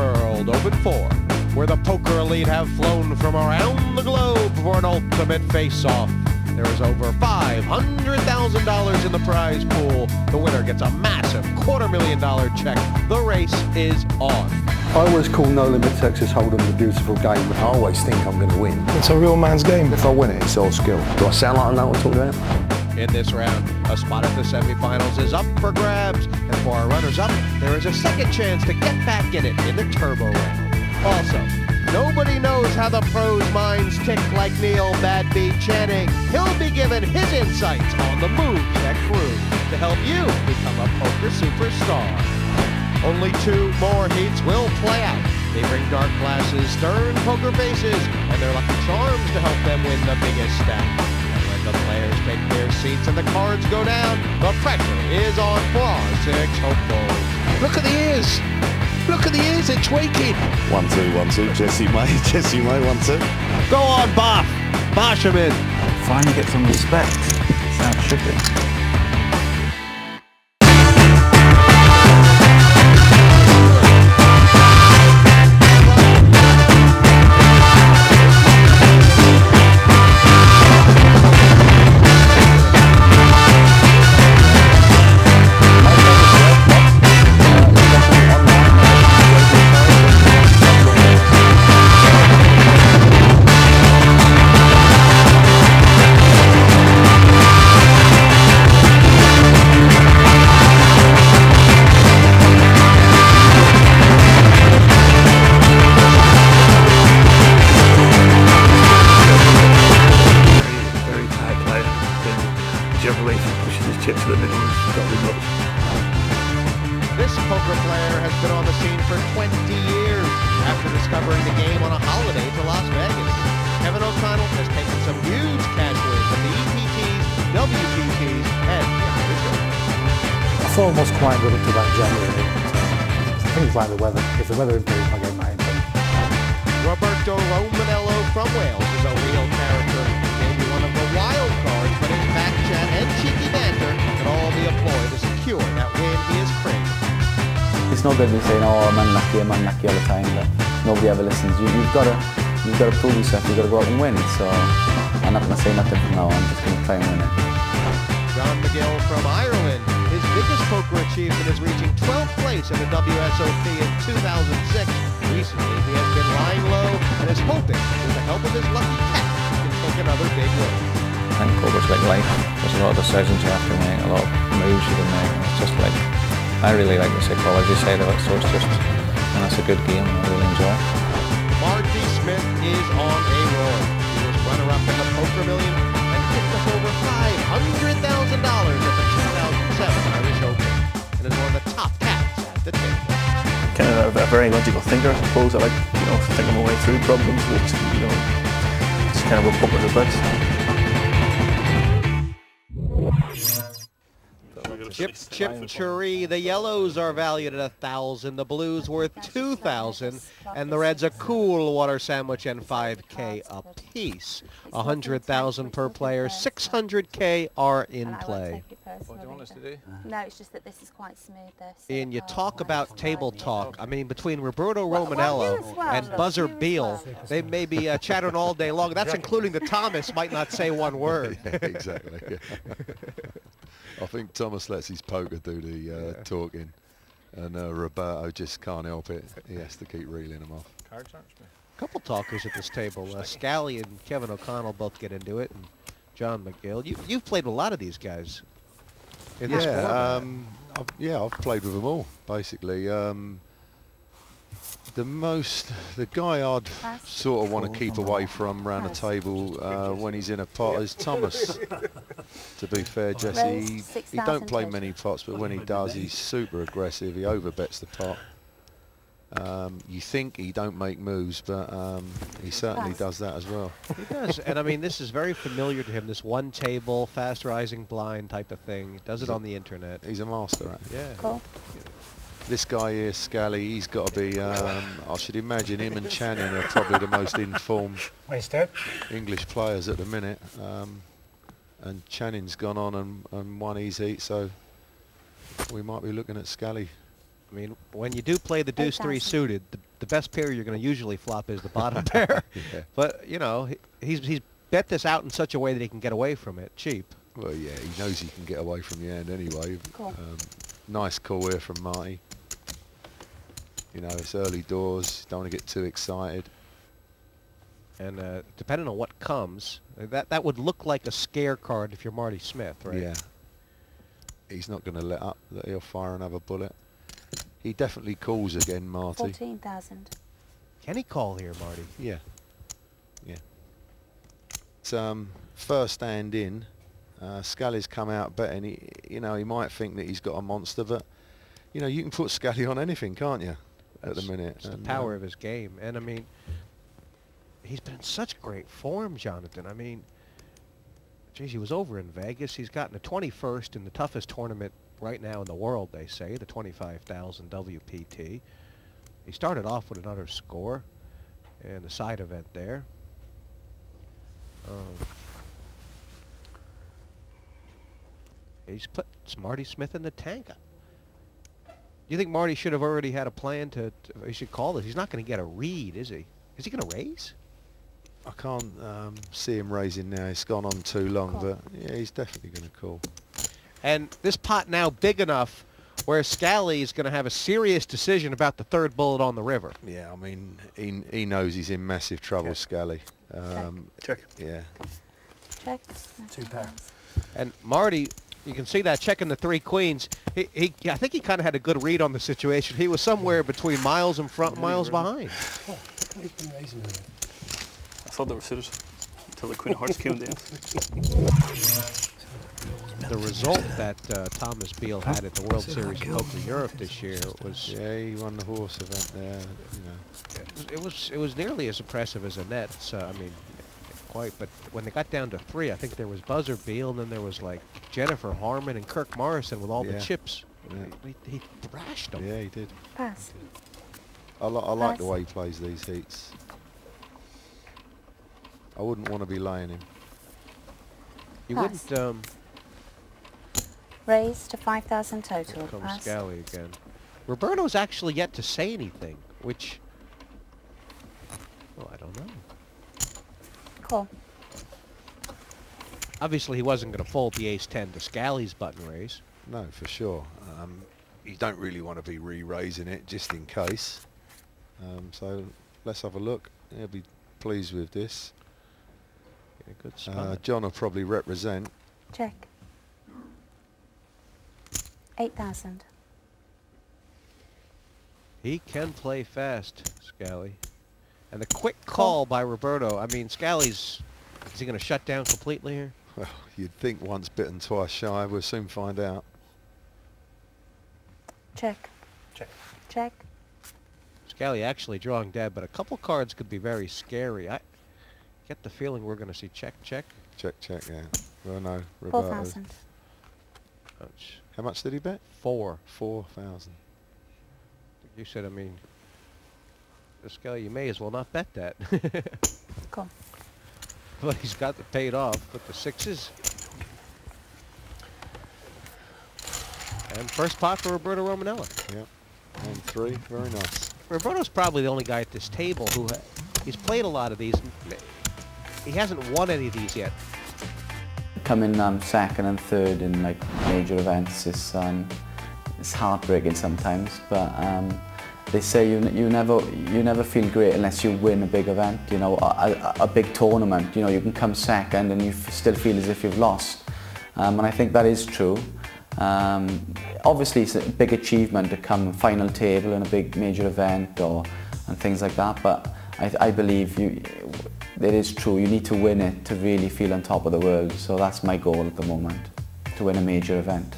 World Open 4, where the poker elite have flown from around the globe for an ultimate face-off. There is over $500,000 in the prize pool. The winner gets a massive $250,000 check. The race is on. I always call No Limit Texas Hold'em the beautiful game. I always think I'm going to win. It's a real man's game. If I win it, it's all skill. Do I sound like I know what I'm talking about? In this round, a spot at the semifinals is up for grabs, and for our runners-up, there is a second chance to get back in it in the turbo round. Also, nobody knows how the pros' minds tick like Neil "Bad Beat" Channing. He'll be given his insights on the moves that grew to help you become a poker superstar. Only 2 more heats will play out. They bring dark glasses, stern poker faces, and their lucky charms to help them win the biggest stack. The players take their seats and the cards go down. The pressure is on for our 6 hopefuls. Look at the ears. Look at the ears, they're tweaking. 1-2, 1-2. Jesse May, 1-2. Go on, Boff. Bosh him in. Finally get some respect. That's how it should be. Chips to the middle has got to be nuts. This poker player has been on the scene for 20 years after discovering the game on a holiday to Las Vegas. Kevin O'Connell has taken some huge cash wins at the EPTs, WPTs, and the Irish Open. I thought I was quite good up to about January. Things like the weather. If the weather improves, I get my income. Roberto Romanello from Wales is a real character. Maybe one of the wild cards, but his back chat and cheeky banter can all be a ploy to secure that win he is craving. It's no good me saying, oh, I'm unlucky all the time, but nobody ever listens. You've got to prove yourself, you've got to go out and win. So I'm not going to say nothing from now on, I'm just going to try and win it. John McGill from Ireland. His biggest poker achievement is reaching 12th place in the WSOP in 2006. Recently, he has been lying low and is hoping, with the help of his lucky cat, he can take another big win. I think poker's like life. There's a lot of decisions you have to make, a lot of moves you can make. It's just like, I really like the psychology side of it, so it's just, and it's a good game and I really enjoy it. Marty Smith is on a roll. He was runner-up in the Poker Million and picked up over $500,000 at the 2007 Irish Open, and is one of the top cats at the table. Kind of a very logical thinker, I suppose. I like, thinking my way through problems, which, it's kind of what poker's about. Chip Cherry, the yellows are valued at $1,000, the blues worth $2,000, and the reds a cool water sandwich and $5K a piece. $100,000 per player, $600K are in play. What do you want us to do? No, it's just that this is quite smooth. And you talk about table talk. I mean, between Roberto Romanello and Buzzer Beal, they may be chattering all day long. That's including the Thomas might not say one word. Yeah, exactly. I think Thomas lets his poker do the talking, and Roberto just can't help it. He has to keep reeling them off. A couple talkers at this table. Scally and Kevin O'Connell both get into it, and John McGill. You've played with a lot of these guys in this format. I've played with them all, basically. The guy I'd sort of want to keep away from round the table when he's in a pot is Thomas. To be fair, Jesse, he don't play many pots, but when he does, he's super aggressive. He overbets the pot. You think he don't make moves, but he certainly does that as well. He does, and I mean, this is very familiar to him, this one table, fast rising blind type of thing. He does it on the internet. He's a master at it. Yeah. Cool. This guy here, Scally, he's got to be, I should imagine him and Channing are probably the most informed English players at the minute. And Channing's gone on and won his heat, so we might be looking at Scally. I mean, when you do play the deuce 3 suited, the best pair you're going to usually flop is the bottom pair. Yeah. But, you know, he's bet this out in such a way that he can get away from it cheap. Well, yeah, he knows he can get away from the hand anyway. Cool. Nice call here from Marty. You know, it's early doors. Don't want to get too excited. And depending on what comes, that would look like a scare card if you're Marty Smith, right? Yeah. He's not going to let up. That he'll fire another bullet. He definitely calls again, Marty. 14,000. Can he call here, Marty? Yeah. Yeah. It's first hand in. Scally's come out betting. He might think that he's got a monster, but you know, you can put Scally on anything, can't you? At the minute. It's the power of his game. And I mean, he's been in such great form, Jonathan. I mean, geez, he was over in Vegas. He's gotten a 21st in the toughest tournament right now in the world, they say, the 25,000 WPT. He started off with another score in the side event there. He's put Marty Smith in the tank. Do you think Marty should have already had a plan he should call this? He's not going to get a read, is he? Is he going to raise? I can't see him raising now. He's gone on too long, but yeah, he's definitely going to call. And this pot now big enough where Scally is going to have a serious decision about the third bullet on the river. Yeah, I mean, he knows he's in massive trouble, Check. Scally. Check. Yeah. Check. 2 pair. And Marty, you can see that checking the 3 queens. I think he kind of had a good read on the situation. He was somewhere between miles in front, miles behind. Oh, he's been raising it. I thought they were suited until the Queen of Hearts came down. The result that Thomas Beal had at the World Series of Poker Europe this year was... Yeah, he won the horse event there, you know. It was nearly as impressive as Annette. I mean, quite. But when they got down to 3, I think there was Buzzer Beal, and then there was like Jennifer Harmon and Kirk Morrison with all the chips. Yeah. He thrashed them. Yeah, he did. Pass. I like the way he plays these heats. I wouldn't want to be laying him. You Pass. wouldn't... Raise to 5,000 total. Here comes Pass. Scally again. Roberto's actually yet to say anything, which... Well, I don't know. Call. Obviously, he wasn't going to fold the ace-10 to Scally's button raise. No, for sure. You don't really want to be re-raising it just in case. So let's have a look. He'll be pleased with this. Yeah, good spot. John will probably represent. Check. 8,000. He can play fast, Scally. And the quick call by Roberto. I mean, Scally's... Is he going to shut down completely here? Well, you'd think once bitten, twice shy. We'll soon find out. Check. Check. Check. Scally actually drawing dead, but a couple cards could be very scary. I get the feeling we're going to see check, check. Check, check, yeah. Well, no, Roberto. 4,000. Ouch. How much did he bet? 4. 4,000. You said, I mean, Scally, you may as well not bet that. Cool. But he's got it paid off with the 6s. And first pot for Roberto Romanella. Yep. And 3, very nice. Roberto's probably the only guy at this table who he's played a lot of these. He hasn't won any of these yet. Coming second and third in like major events is heartbreaking sometimes, but they say you never feel great unless you win a big event. You know, a big tournament. You know, you can come second and you still feel as if you've lost, and I think that is true. Obviously, it's a big achievement to come final table in a big major event and things like that. But I believe it is true. You need to win it to really feel on top of the world. So that's my goal at the moment, to win a major event.